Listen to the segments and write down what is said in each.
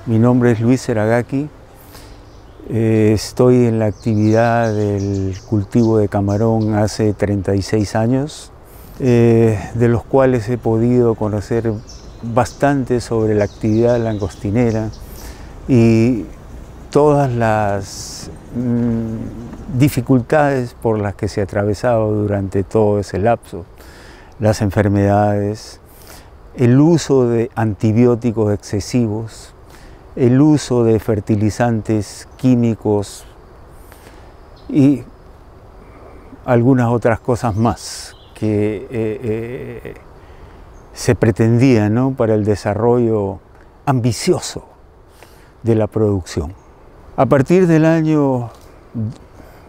Mi nombre es Luis Seragaki. Estoy en la actividad del cultivo de camarón hace 36 años, de los cuales he podido conocer bastante sobre la actividad langostinera y todas las dificultades por las que se ha atravesado durante todo ese lapso, las enfermedades, el uso de antibióticos excesivos, el uso de fertilizantes químicos y algunas otras cosas más que se pretendían, ¿no?, para el desarrollo ambicioso de la producción. A partir del año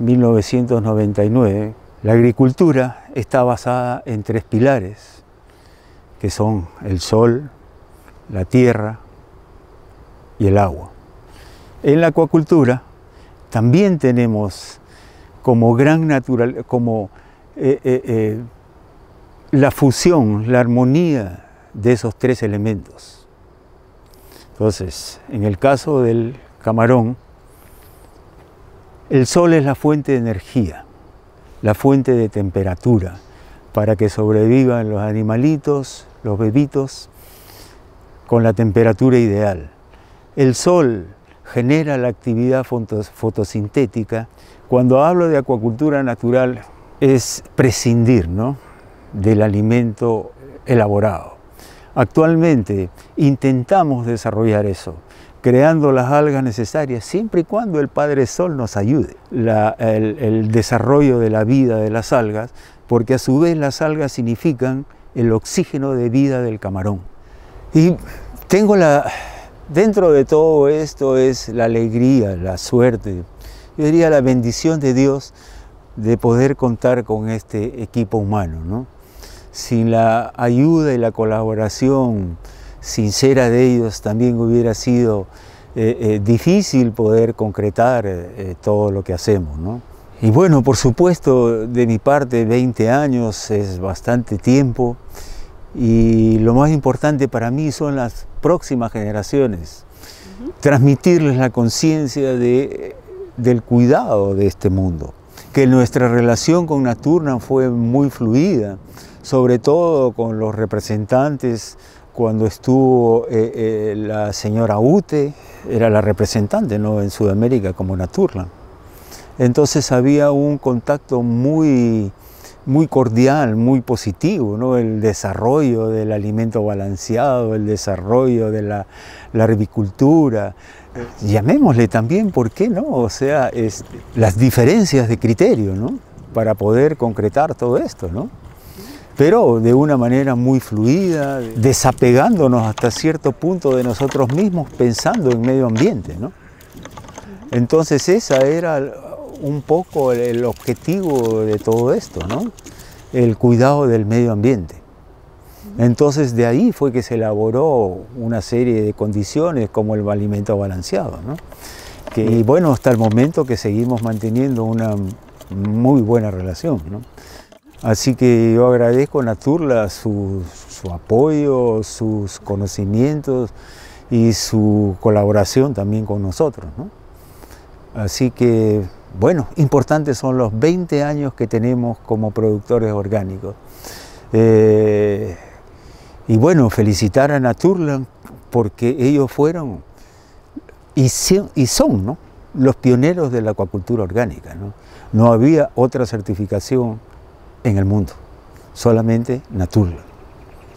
1999, la agricultura está basada en 3 pilares, que son el sol, la tierra y el agua. En la acuacultura también tenemos como gran natural, como la fusión, la armonía de esos 3 elementos. Entonces, en el caso del camarón, el sol es la fuente de energía, la fuente de temperatura, para que sobrevivan los animalitos, los bebitos, con la temperatura ideal. El sol genera la actividad fotosintética. Cuando hablo de acuacultura natural es prescindir, ¿no?, del alimento elaborado. Actualmente intentamos desarrollar eso, creando las algas necesarias, siempre y cuando el Padre Sol nos ayude. El desarrollo de la vida de las algas, porque a su vez las algas significan el oxígeno de vida del camarón. Y dentro de todo esto es la alegría, la suerte, yo diría la bendición de Dios de poder contar con este equipo humano, ¿no? Sin la ayuda y la colaboración sincera de ellos también hubiera sido difícil poder concretar todo lo que hacemos, ¿no? Y bueno, por supuesto, de mi parte 20 años es bastante tiempo y lo más importante para mí son las próximas generaciones. Transmitirles la conciencia del cuidado de este mundo, que nuestra relación con Naturland fue muy fluida, sobre todo con los representantes. Cuando estuvo la señora Ute, era la representante, ¿no?, en Sudamérica como Naturland. Entonces había un contacto muy cordial, muy positivo, ¿no?, el desarrollo del alimento balanceado, el desarrollo de la herbicultura. Llamémosle también, ¿por qué no? O sea, las diferencias de criterio, ¿no?, para poder concretar todo esto, ¿no? Pero de una manera muy fluida, desapegándonos hasta cierto punto de nosotros mismos, pensando en medio ambiente, ¿no? Entonces esa era un poco el objetivo de todo esto, ¿no?, el cuidado del medio ambiente. Entonces de ahí fue que se elaboró una serie de condiciones como el alimento balanceado, ¿no? Y bueno, hasta el momento que seguimos manteniendo una muy buena relación, ¿no? Así que yo agradezco a Naturland su apoyo, sus conocimientos y su colaboración también con nosotros, ¿no? Así que, bueno, importantes son los 20 años que tenemos como productores orgánicos. Y bueno, felicitar a Naturland porque ellos fueron y son, ¿no?, los pioneros de la acuacultura orgánica, ¿no? No había otra certificación en el mundo, solamente Naturland.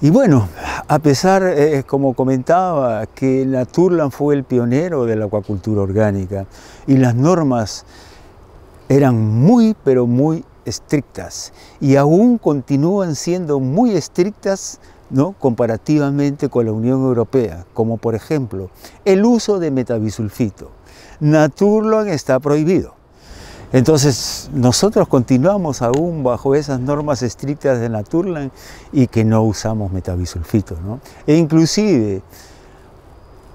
Y bueno, a pesar, como comentaba, que Naturland fue el pionero de la acuacultura orgánica y las normas eran muy, pero muy estrictas y aún continúan siendo muy estrictas, ¿no?, comparativamente con la Unión Europea, como por ejemplo el uso de metabisulfito. Naturland está prohibido. Entonces, nosotros continuamos aún bajo esas normas estrictas de Naturland y que no usamos metabisulfito, ¿no? E inclusive,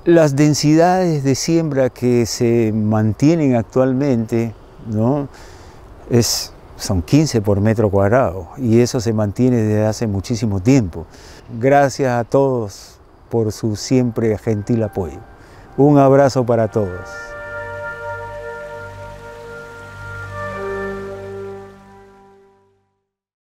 las densidades de siembra que se mantienen actualmente, ¿no?, son 15 por metro cuadrado y eso se mantiene desde hace muchísimo tiempo. Gracias a todos por su siempre gentil apoyo. Un abrazo para todos.